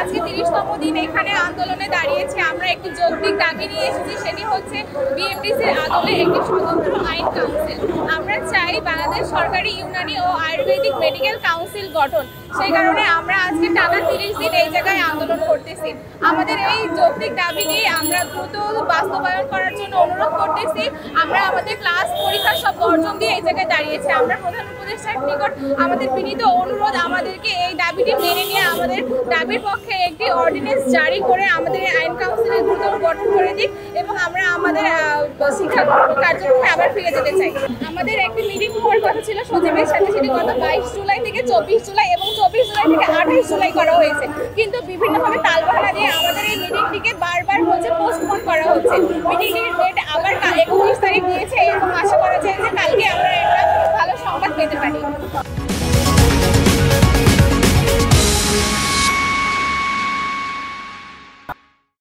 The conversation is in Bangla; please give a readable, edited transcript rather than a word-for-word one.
আজকে 30তম দিন এখানে আন্দোলনে দাঁড়িয়েছি। আমরা একটি যৌক্তিক দাবি নিয়ে এসেছি, সেটি হচ্ছে বিএমডিসির আদলে একটি স্বতন্ত্র আইন কাউন্সিল। আমরা চাই বাংলাদেশ সরকারি ইউনানি ও আয়ুর্বেদিক মেডিকেল কাউন্সিল গঠন। সেই কারণে আমরা আজকে টানা 30 দিন এই জায়গায় আন্দোলন করতেছি। আমাদের এই যৌক্তিক দাবি নিয়ে আমরা দ্রুত বাস্তবায়ন করার জন্য অনুরোধ করতেছি। আমরা আমাদের ক্লাস পরীক্ষা সব বর্জন দিয়ে এই জায়গায় দাঁড়িয়েছি। আমরা প্রধান উপদেষ্টার নিকট আমাদের বিনীত অনুরোধ, আমাদেরকে এই দাবিটি মেনে নিয়ে আমাদের দাবির পক্ষে একটি অর্ডিন্যান্স জারি করে আমাদের এই আইন কাউন্সিলের দ্রুত গঠন করে দিক এবং আমরা আমাদের শিক্ষা কার্যক্রমে আবার ফিরে যেতে চাই। আমাদের একটি মিটিং হওয়ার কথা ছিল সচিবের সাথে, সেটি গত 22 জুলাই থেকে 24 জুলাই এবং 24 জুলাই থেকে 28 জুলাই করা হয়েছে, কিন্তু বিভিন্নভাবে তালবাহানা দিয়ে আমাদের এই মিটিংটিকে বারবার পোস্টপোন করা হচ্ছে। মিটিংটির ডেট আবার 29 তারিখ দিয়েছে এবং আশা করা যায় যে কালকে আমরা একটা ভালো সংবাদ পেতে পারি।